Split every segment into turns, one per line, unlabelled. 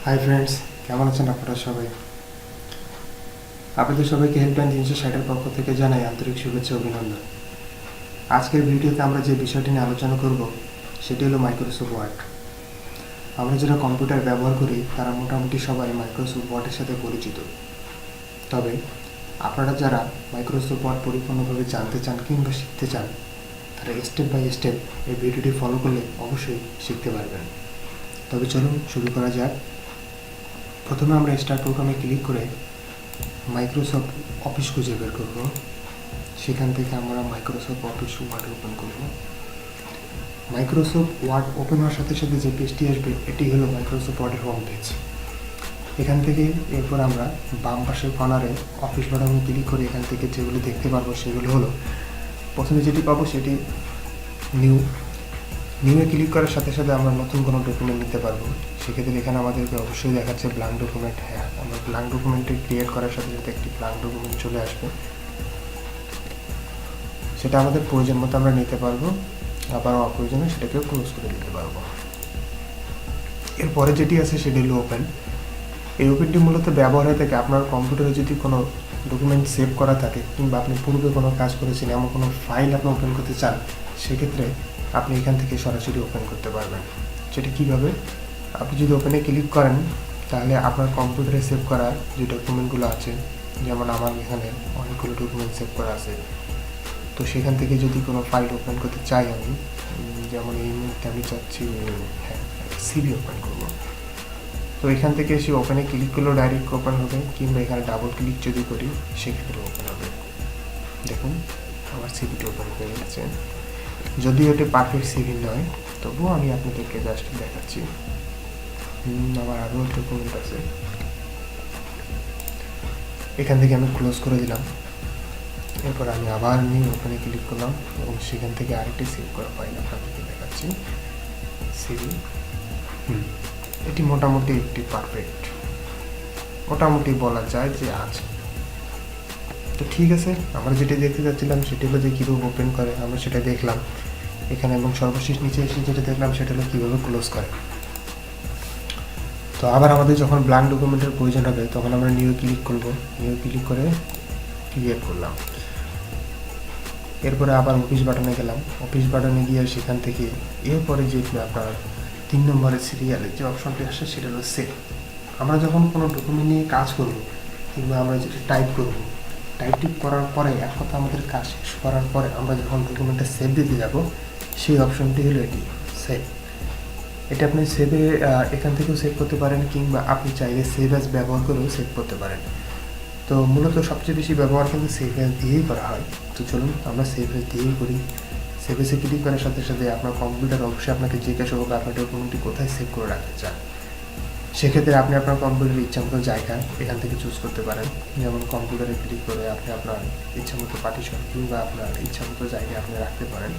Hi friends, কেমন আছেন আপনারা সবাই? আপনাদের সবাইকে হেল্পলাইন 360-এর পক্ষ থেকে জানাই আন্তরিক শুভেচ্ছা ও অভিনন্দন। আজকের ভিডিওতে আমরা যে বিষয়টি নিয়ে আলোচনা করব সেটি হলো মাইক্রোসফট ওয়ার্ড। আমরা যারা কম্পিউটার ব্যবহার করি তারা মোটামুটি সবাই মাইক্রোসফট ওয়ার্ডের সাথে পরিচিত। তবে আপনারা যারা মাইক্রোসফট ওয়ার্ড পরিপূর্ণভাবে জানতে চান কিংবা শিখতে চান, তারা স্টেপ বাই স্টেপ এই ভিডিওটি ফলো করলে অবশ্যই শিখতে পারবেন। তবে চলুন শুরু করা যাক। প্রথমে আমরা স্টার্ট প্রোগ্রামে ক্লিক করে মাইক্রোসফট অফিস খুঁজে বের করব। সেখান থেকে আমরা মাইক্রোসফট অফিস ওয়ার্ড ওপেন করব। মাইক্রোসফট ওয়ার্ড ওপেন হওয়ার সাথে সাথে যে পেজটি আসবে এটি হলো মাইক্রোসফট ওয়ার্ডের হোম পেজ। এখান থেকে এরপর আমরা বাম পাশের কর্নারে অফিস বাটনে ক্লিক করে এখান থেকে যেগুলো দেখতে পারবো সেগুলো হলো, প্রথমে যেটি পাবো সেটি নিউয়ে ক্লিক করার সাথে সাথে আমরা নতুন কোনো ডকুমেন্ট নিতে পারবো। সেক্ষেত্রে এখানে আমাদেরকে অবশ্যই দেখাচ্ছে ব্ল্যাঙ্ক ডকুমেন্ট। হ্যাঁ, আমরা ব্ল্যাঙ্ক ডকুমেন্টটি ক্রিয়েট করার সাথে সাথে একটি ব্ল্যাঙ্ক ডকুমেন্ট চলে আসবে। সেটা আমাদের প্রয়োজন মতো আমরা নিতে পারবো, আবার অপ্রয়োজনে সেটাকেও ক্লোজ করে দিতে পারবো। এরপরে যেটি আছে সেটি হলো ওপেন। এই ওপেনটি মূলত ব্যবহার হয়ে থাকে আপনার কম্পিউটারে যদি কোনো ডকুমেন্ট সেভ করা থাকে কিংবা আপনি পূর্বে কোনো কাজ করেছেন, এমন কোনো ফাইল আপনি ওপেন করতে চান, সেক্ষেত্রে আপনি এখান থেকে সরাসরি ওপেন করতে পারবেন। সেটা কীভাবে? আপনি যদি ওপেনে ক্লিক করেন তাহলে আপনার কম্পিউটারে সেভ করা যে ডকুমেন্টগুলো আছে, যেমন আমার এখানে অনেকগুলো ডকুমেন্ট সেভ করা আছে, তো সেখান থেকে যদি কোনো ফাইল ওপেন করতে চাই আমি, যেমন এই মুহূর্তে আমি চাচ্ছি সিভি ওপেন করব, তো এখান থেকে এসে ওপেনে ক্লিক করলেও ডাইরেক্ট ওপেন হবে, কিংবা এখানে ডাবল ক্লিক যদি করি সেক্ষেত্রে ওপেন হবে। দেখুন আমার সিভিটি ওপেন হয়ে গেছে। যদিও এটি পারফেক্ট সিভি নয়, তবুও আমি আপনাদেরকে জাস্ট দেখাচ্ছি। আমার আরও ডকুমেন্ট আছে, এখান থেকে আমি ক্লোজ করে দিলাম। এরপর আমি আবার নিউ ওপেনে ক্লিক করলাম এবং সেখান থেকে আরেকটি সেভ করা ফাইল আপনাদেরকে দেখাচ্ছি, সিভি। এটি মোটামুটি একটি পারফেক্ট, মোটামুটি বলা যায় যে আছে। তো ঠিক আছে, আমরা যেটা দেখতে চাচ্ছিলাম সেটি হলো যে কীভাবে ওপেন করে, আমরা সেটা দেখলাম এখানে, এবং সর্বশেষ নিচে এসে যেটা দেখলাম সেটা হলো কীভাবে ক্লোজ করে। তো আবার আমাদের যখন ব্ল্যাঙ্ক ডকুমেন্টের প্রয়োজন হবে তখন আমরা নিউ ক্লিক করব, নিউ ক্লিক করে ক্রিয়েট করলাম। এরপরে আবার অফিস বাটনে গেলাম, অফিস বাটনে গিয়ে সেখান থেকে এরপরে যে আপনার 3 নম্বরের সিরিয়ালে যে অপশনটি আসে সেটা হলো সেভ। আমরা যখন কোনো ডকুমেন্ট নিয়ে কাজ করব কিংবা আমরা যেটা টাইপ করব, টাইপ করার পরে এক কথা আমাদের কাজ শেষ করার পরে আমরা যখন ডকুমেন্টটা সেভ দিতে যাব, সেই অপশনটি হলো এটি সেভ। এটা আপনি সেভে এখান থেকেও সেভ করতে পারেন, কিংবা আপনি চাইলে সেভ অ্যাজ ব্যবহার করেও সেভ করতে পারেন। তো মূলত সবচেয়ে বেশি ব্যবহার কিন্তু সেভ অ্যাজ দিয়েই করা হয়। তো চলুন আমরা সেভ অ্যাজ দিয়েই করি। সেভ অ্যাজে ক্লিক করার সাথে সাথে আপনার কম্পিউটার অবশ্যই আপনাকে জিজ্ঞাসা করবে আপনার ডকুমেন্টটি কোথায় সেভ করে রাখতে চান। সেক্ষেত্রে আপনি আপনার কম্পিউটারের ইচ্ছামতো জায়গা এখান থেকে চুজ করতে পারেন। যেমন কম্পিউটারে ক্লিক করে আপনি আপনার ইচ্ছামতো পার্টিশন কিংবা আপনার ইচ্ছামতো জায়গায় আপনি রাখতে পারেন।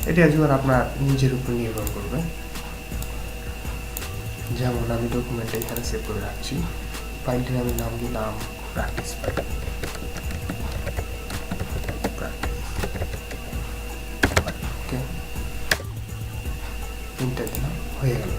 এটি আজকাল আপনার নিজের উপর নির্ভর করবে। যেমন আমি ডকুমেন্টটা এখানে সেভ করে রাখছি, ফাইলটির আমি নাম দিলাম প্র্যাকটিস ফাইল। ওকে, ইন্টার দিলাম, হয়ে গেল।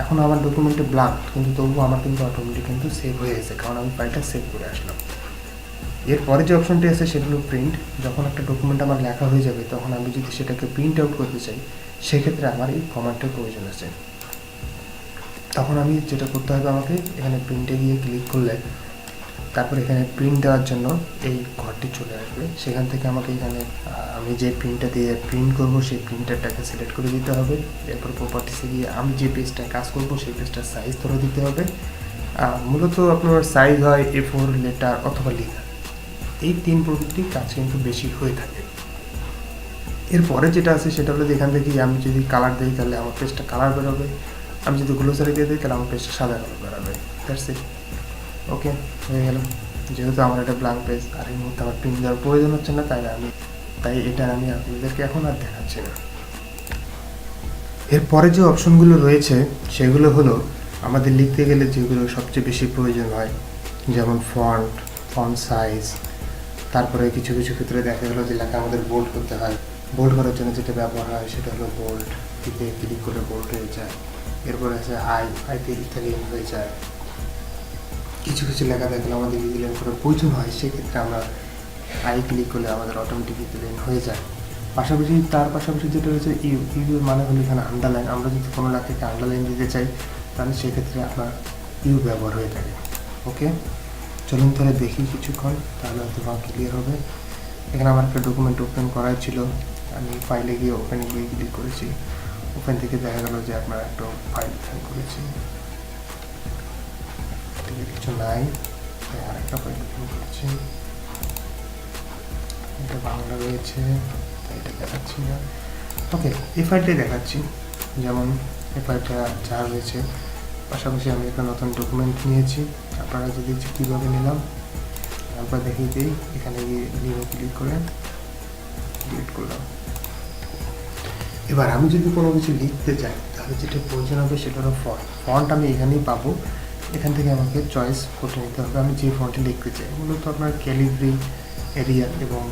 এখন আমার ডকুমেন্টে ব্ল্যাঙ্ক, কিন্তু তবুও আমার কিন্তু অটোমেটিক কিন্তু সেভ হয়ে গেছে, কারণ আমি ফাইলটা সেভ করে আসলাম। এরপরে যে অপশনটি আছে সেটা হলো প্রিন্ট। যখন একটা ডকুমেন্ট আমার লেখা হয়ে যাবে তখন আমি যদি সেটাকে প্রিন্ট আউট করতে চাই, সেক্ষেত্রে আমার এই ফরম্যাটের প্রয়োজন আছে। তখন আমি যেটা করতে হবে, আমাকে এখানে প্রিন্টে গিয়ে ক্লিক করলে তারপর এখানে প্রিন্ট দেওয়ার জন্য এই ঘরটি চলে আসবে। সেখান থেকে আমাকে এখানে আমি যে প্রিন্টটা দিয়ে প্রিন্ট করব সেই প্রিন্টারটাকে সিলেক্ট করে দিতে হবে। এরপর প্রপার্টিসে গিয়ে আমি যে পেজটা কাজ করব সেই পেজটার সাইজ ধরে দিতে হবে। মূলত আপনার সাইজ হয় A4, লেটার অথবা লেখা, এই 3 প্রকৃতির কাজ কিন্তু বেশি হয়ে থাকে। এরপরে যেটা আছে সেটা হলো যে এখান থেকে আমি যদি কালার দিই তাহলে আমার পেজটা কালার বেরোবে, আমি যদি গ্লোসারি দিয়ে দিই তাহলে আমার পেজটা সাদা কালার বেরোবে। That's it. ওকে, হয়ে গেল। যেহেতু আমার এটা ব্ল্যাঙ্ক পেজ আর এই মুহূর্তে আমার প্রিন্ট দেওয়ার প্রয়োজন হচ্ছে না, তাই এটা আমি আপনাদেরকে এখন আর দেখাচ্ছি না। এরপরে যে অপশনগুলো রয়েছে সেগুলো হলো আমাদের লিখতে গেলে যেগুলো সবচেয়ে বেশি প্রয়োজন হয়, যেমন ফন্ট সাইজ। তারপরে কিছু কিছু ক্ষেত্রে দেখা গেলো যে লেখা আমাদের বোল্ড করতে হয়, বোল্ড করার জন্য যেটা ব্যবহার হয় সেটা হলো বোল্ড, দিকে ক্লিক করে বোল্ড হয়ে যায়। এরপরে আছে আইতে ইতালিয়ান হয়ে যায়। কিছু কিছু লেখা থাকলে আমাদের ইতালিয়ান করে প্রয়োজন হয়, সেক্ষেত্রে আমরা আই ক্লিক করলে আমাদের অটোমেটিক ইতালিয়ান হয়ে যায়। পাশাপাশি তার পাশাপাশি যেটা রয়েছে ইউ, ইউর মানে হলো এখানে আন্ডারলাইন। আমরা যদি কোনো লেখাকে আন্ডারলাইন দিতে চাই তাহলে সেক্ষেত্রে আপনার ইউ ব্যবহার হয়ে থাকে। ওকে, চলুন তাহলে দেখি কিছুক্ষণ, তাহলে হয়তো বা ক্লিয়ার হবে। এখানে আমার একটা ডকুমেন্ট ওপেন করাই ছিল, আমি ফাইলে গিয়ে ওপেনে গিয়ে ক্লিক করেছি। ওপেন থেকে দেখা গেল যে আপনার একটা ফাইল ওপেন করেছি, কিছু নাই, আর একটা ফাইল ওপেন করেছি, এটা বাংলা রয়েছে তাই এটা দেখাচ্ছি না। ওকে, এই ফাইলটাই দেখাচ্ছি, যেমন এই ফাইলটা যা রয়েছে। পাশাপাশি আমি একটা নতুন ডকুমেন্ট নিয়েছি, আপনারা যদি কীভাবে নিলাম একবার দেখিয়ে দিই। এখানে গিয়ে নিয়ে ক্লিক করে ডিলিট করলাম। এবার আমি যদি কোনো কিছু লিখতে চাই তাহলে যেটা প্রয়োজন হবে সেটা হলো ফন্ট আমি এখানেই পাবো। এখান থেকে আমাকে চয়েস করতে নিতে হবে আমি যে ফন্টে লিখতে চাই। মূলত আপনার ক্যালিব্রি, এরিয়াল এবং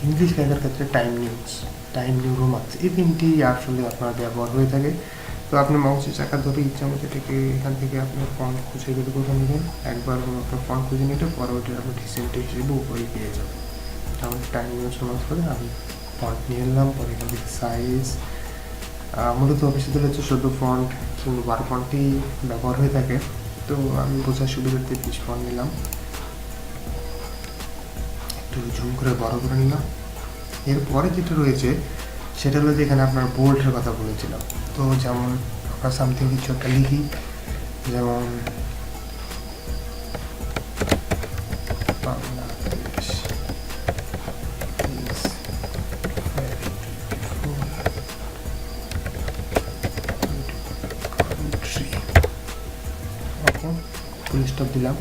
ইংলিশ লেখার ক্ষেত্রে টাইম নিউ রোমান্স, এই তিনটি আসলে আপনার ব্যবহার হয়ে থাকে। তো আপনি মাউসের চাকা ধরে ইচ্ছা মতো এটাকে এখান থেকে আপনার ফন্ট খুঁজে বের করে নেবেন। একবার আপনার ফন্ট খুঁজে নিতে পরবর্তী আপনি ডিসেন্ট হিসেবে উপরে পেয়ে যাবেন। আমাদের টাইম নিউ রোমান্স করে আমি ফন্ট নিয়ে এলাম, পরে এখান থেকে সাইজ। মূলত অফিসিয়াল হচ্ছে 14 ফন্ট কিংবা 12 ফন্টই ব্যবহার হয়ে থাকে। তো আমি বোঝার সুবিধার্থে 20 ফন্ট নিলাম, একটু জুম করে বড় করে নিলাম। এরপরে যেটা রয়েছে সেটা হলো যে এখানে আপনার বোল্ডের কথা বলেছিলাম। তো যেমন আমরা সামথিং কিছু একটা লিখি, যেমন বাংলাদেশ ফুল স্টপ দিলাম,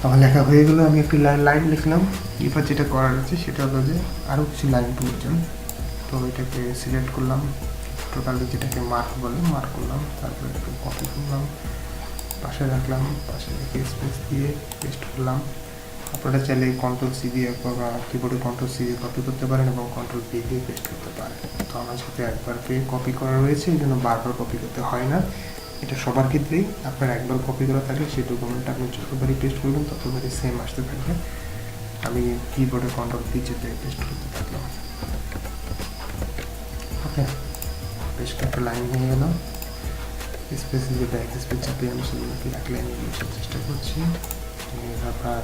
আমার লেখা হয়ে গেলো। আমি একটি লাইন লিখলাম। এবার যেটা করার আছে সেটা হলো যে আরও কিছু লাইন প্রয়োজন। তো এটাকে সিলেক্ট করলাম, টোটালি যেটাকে মার্ক বলে মার্ক করলাম, তারপরে একটু কপি করলাম, পাশে রাখলাম, পাশে রেখে স্পেস দিয়ে পেস্ট করলাম। আপনারা চাইলে কন্ট্রোল সি দিয়ে কিবোর্ডে কন্ট্রোল সি দিয়ে কপি করতে পারেন এবং কন্ট্রোল ভি দিয়ে পেস্ট করতে পারেন। তো আমার সাথে একবার কপি করা রয়েছে, এই জন্য বারবার কপি করতে হয় না। এটা সবার ক্ষেত্রেই আপনার একবার কপি করা থাকলে সেই ডকুমেন্টটা আপনি যতবারই পেস্ট করবেন ততবারই সেম আসতে থাকবে। আমি কিবোর্ডে কন্ট্রোল ভি চেপে পেস্ট করতে থাকলাম। ওকে, বেশ কয়েকটা লাইন হয়ে গেল। স্পেস দিয়ে ব্যাক স্পেস চাপিয়ে আমি সেগুলোকে এক লাইনে লিখার চেষ্টা করছি। আপনার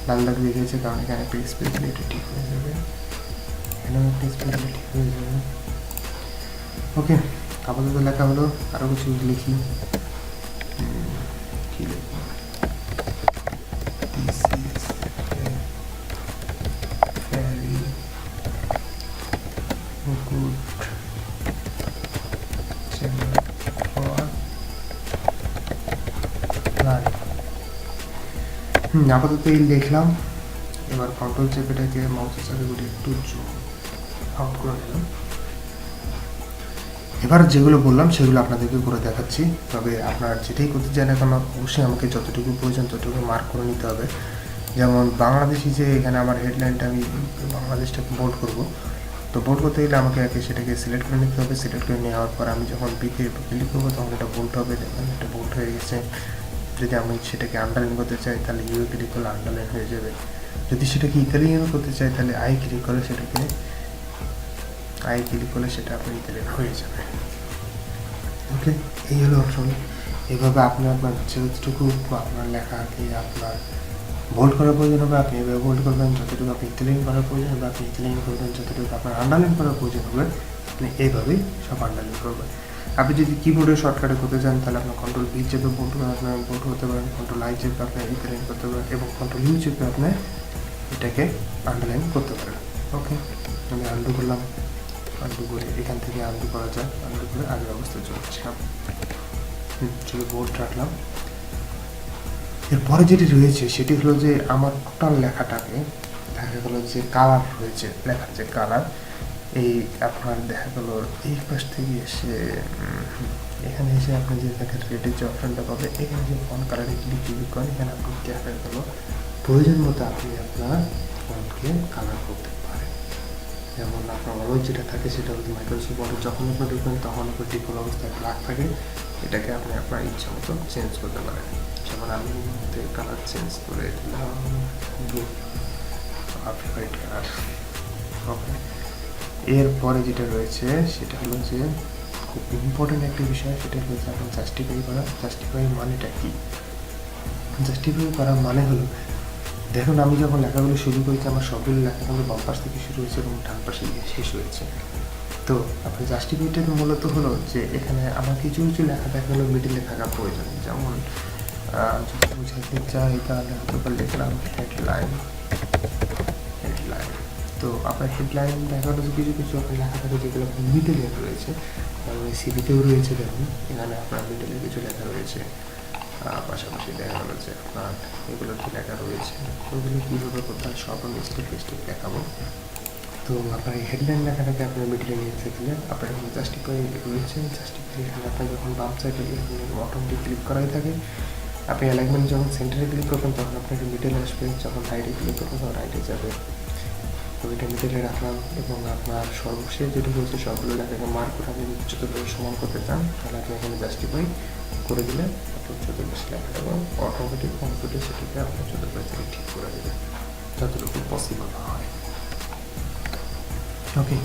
লাল দাগ দেখেছে কারণ এখানে একটা স্পেস দিলে এটা ঠিক হয়ে যাবে, এখানেও একটা স্পেস দিলে ঠিক হয়ে যাবে। ওকে, আপাতত লেখা হলো, আরও কিছু লিখি। কি লিখব? আপাতত এই লিখলাম। এবার কন্ট্রোল চেপেটাকে মাউসের সাথে করে একটু জুম আউট করে নিলাম। এবার যেগুলো বললাম সেগুলো আপনাদেরকে করে দেখাচ্ছি। তবে আপনার যেটাই করতে চান না কেন অবশ্যই আমাকে যতটুকু প্রয়োজন ততটুকু মার্ক করে নিতে হবে। যেমন বাংলাদেশি যে এখানে আমার হেডলাইনটা আমি বাংলাদেশটাকে বোল্ড করব, তো বোল্ড করতে গেলে আমাকে আগে সেটাকে সিলেক্ট করে নিতে হবে। সিলেক্ট করে নেওয়ার পর আমি যখন বিতে ক্লিক করবো তখন এটা বোল্ড হবে। দেখুন এটা বোল্ড হয়ে গেছে। যদি আমি সেটাকে আন্ডারলাইন করতে চাই তাহলে ইউ ক্লিক করলে আন্ডারলাইন হয়ে যাবে। যদি সেটাকে ইতালিয়ান করতে চাই তাহলে আই ক্লিক করলে সেটা আপনার ইতালিয়ান হয়ে যাবে। ওকে, এই হলো অপশন। এইভাবে আপনি আপনার যতটুকু আপনার লেখাকে আপনার বোল্ড করার প্রয়োজন হবে আপনি এভাবে বোল্ড করবেন, যতটুকু আপনি ইতালিয়ান করার প্রয়োজন হবে আপনি ইতালিয়ান করবেন, যতটুকু আপনার আন্ডারলাইন করার প্রয়োজন হবে আপনি এইভাবেই সব আন্ডারলাইন করবেন। আপনি যদি কিবোর্ডে শর্টকাটে করতে চান তাহলে আপনার কন্ট্রোল ভি চেপে বোল্ড করতে পারেন, কন্ট্রোল আই চেপে আপনি ইতালিয়ান করতে পারেন এবং কন্ট্রোল ইউ চেপে আপনি এটাকে আন্ডারলাইন করতে পারেন। ওকে, আমি আন্ডু করলাম, আন্ডু করে এখান থেকে আন্ডু করা যায়, আন্ডু করে আগের অবস্থায় চলে আসলাম, চলে বোল্ড রাখলাম। এরপরে যেটি রয়েছে সেটি হলো যে আমার টোটাল লেখাটাকে দেখা গেলো যে কালার রয়েছে, লেখার যে কালার, এই আপনার দেখা গেলো এই পাশ থেকে এসে এখানে এসে আপনি যে দেখেন রেডের যে অপশানটা পাবে, এখানে যে ফন্ট কালারে ক্লিক করেন, এখানে আপনি দেখা গেলো প্রয়োজন মতো আপনি আপনার ফন্টকে কালার করতে পারেন। যেমন আপনার অলওয়েজ যেটা থাকে সেটা হচ্ছে মাইক্রোসফট ওয়ার্ডে যখন আপনি ঢুকবেন তখন আপনার ডিফল্ট অবস্থায় ব্ল্যাক থাকে, এটাকে আপনি আপনার ইচ্ছা মতো চেঞ্জ করতে পারেন। যেমন আমি কালার চেঞ্জ করে দিলাম ব্লু, হোয়াইট কালার। ওকে, এরপরে যেটা রয়েছে সেটা হলো যে খুব ইম্পর্টেন্ট একটা বিষয়, সেটা হলো যে আপনার জাস্টিফাই করা। জাস্টিফাই মানেটা কি? জাস্টিফাই করা মানে হলো, দেখুন আমি যখন লেখাগুলো শুরু করেছি আমার সবগুলো লেখা কিন্তু বাম পাশ থেকে শুরু হয়েছে এবং ডান পাশে গিয়ে শেষ হয়েছে। তো আপনার জাস্টিফাইটা মূলত হলো যে এখানে আমার কিছু কিছু লেখা দেখা গেলো মিডিলে থাকা প্রয়োজন। যেমন যদি বুঝাতে চাই তাহলে হয়তো লিখলাম হেডলাইন। তো আপনার হেডলাইন দেখা গেলো যে কিছু কিছু আপনার লেখা থাকে যেগুলো মিডিলে রয়েছে, সিভিতেও রয়েছে। দেখুন এখানে আপনার মিডিলে কিছু লেখা রয়েছে, পাশাপাশি দেখা গেলো যে আপনার এগুলো কি লেখা রয়েছে, ওগুলো কীভাবে করতে হয় সব আমি স্টেপ বাই স্টেপ দেখাবো। তো আপনার এই হেডলাইন লেখাটাকে আপনার মিডিলে নিয়ে থাকলে আপনার এখানে জাস্টিফাই রয়েছে। জাস্টিফাই এখানে আপনার যখন বাম সাইডে অটোমেটিক ক্লিক করাই থাকে, আপনি অ্যালাইনমেন্ট যখন সেন্টারে ক্লিক করবেন তখন আপনাকে মিডিলে আসবে, যখন রাইটে ক্লিক করবেন তখন রাইটে যাবে। তো এটা মিডিলে রাখলাম এবং আপনার সর্বশেষ যেটা রয়েছে সবগুলো লেখাকে মার্ক করে আপনি চতুর্পাশে সমান করতে চান তাহলে আপনি এখানে জাস্টিফাই করে দিলে আপনার চতুর্পাশে লেখাটা এবং অটোমেটিক কম্পিউটার সেটাকে আপনার চতুর্পাশ থেকে ঠিক করে দেবে যতটুকু পসিবল হয়। ওকে,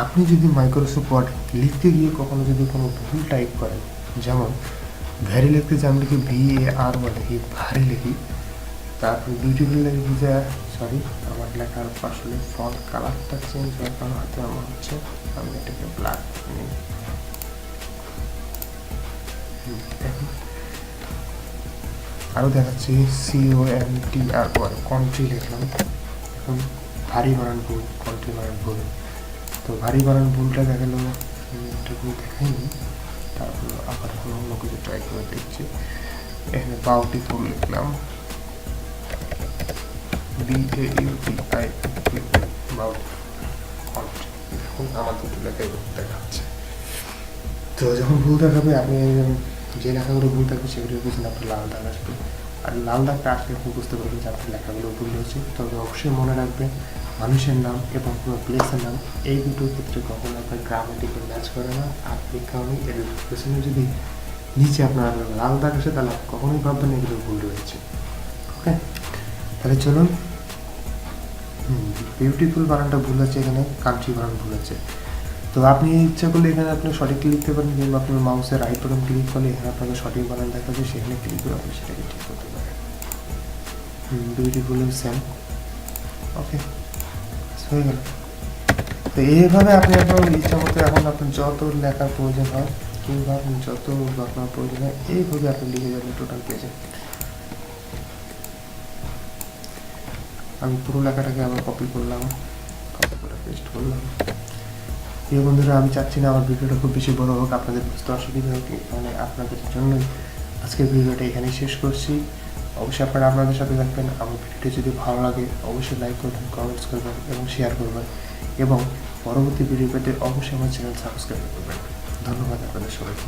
আপনি যদি মাইক্রোসফট ওয়ার্ড লিখতে গিয়ে কখনো যদি কোনো ভুল টাইপ করেন, যেমন ভ্যারি লিখতে যে আমি লিখি VARY লিখি, ভারী লিখি, তারপর বিউটিফুল লিখি যে সরি আমার লেখার আসলে ফন্ট কালারটা চেঞ্জ হওয়ার কারণ হয়তো আমার হচ্ছে আমি এটাকে ব্ল্যাক নিই। দেখুন আরও দেখাচ্ছি CONTRY কন্ট্রি লিখলাম, এখন ভারী বানান ভুল, কন্ট্রি বানান ভুল। তো ভারী বানান ভুলটা দেখা গেল এটা ভুল দেখাইনি, তারপর আবার এখন অন্য কিছু ট্রাই করে দেখছি। এখানে বাউটিফুল লিখলাম, BAUTI এখন আমার দুটো লেখাই ভুল দেখাচ্ছে। তো যখন ভুল দেখাবে আপনি যে লেখাগুলো ভুল থাকবে সেগুলোর পিছনে আপনার লাল দাগ আসবে, আর লাল দাগটা আসলে আপনি বুঝতে পারবেন যে আপনার লেখাগুলো ভুল হয়েছে। তবে অবশ্যই মনে রাখবেন মানুষের নাম এবং কোনো প্লেসের নাম এই দুটোর ক্ষেত্রে কখনো আপনার গ্রামাটিক্যাল ম্যাচ করে না। আর বিজ্ঞানী এর পেছনে যদি নিচে আপনার লাল দাগ আসে তাহলে কখনোই ভাববেন এগুলো ভুল রয়েছে। ওকে, তাহলে চলুন। বিউটিফুল বানানটা ভুল আছে, এখানে কান্ট্রি বানান ভুল আছে। তো আপনি ইচ্ছা করলে এখানে আপনি সঠিক লিখতে পারেন, কিংবা আপনার মাউসের রাইট বাটন ক্লিক করলে এখানে আপনাকে সঠিক বানান দেখাবে, সেখানে ক্লিক করে আপনি সেটাকে ঠিক করতে পারেন। Beautiful same. ওকে, হয়ে গেল। তো এইভাবে আপনি আপনার ইচ্ছা মতো এখন আপনার যত লেখার প্রয়োজন হয় কিংবা আপনি যত আপনার প্রয়োজন হয় এইভাবে আপনি লিখে যাবেন টোটাল পেজে। আমি পুরো লেখাটাকে আবার কপি করলাম, কপি করে পেস্ট করলাম। প্রিয় বন্ধুরা, আমি চাচ্ছি না আমার ভিডিওটা খুব বেশি বড় হোক, আপনাদের বুঝতে অসুবিধা হোক, মানে আপনাদের জন্যই আজকের ভিডিওটা এখানেই শেষ করছি। অবশ্যই আপনারা আপনাদের সাথে থাকবেন। আমার ভিডিওটি যদি ভালো লাগে অবশ্যই লাইক করবেন, কমেন্টস করবেন এবং শেয়ার করবেন, এবং পরবর্তী ভিডিও পেতে অবশ্যই আমার চ্যানেল সাবস্ক্রাইব করবেন। ধন্যবাদ আপনাদের সবাইকে।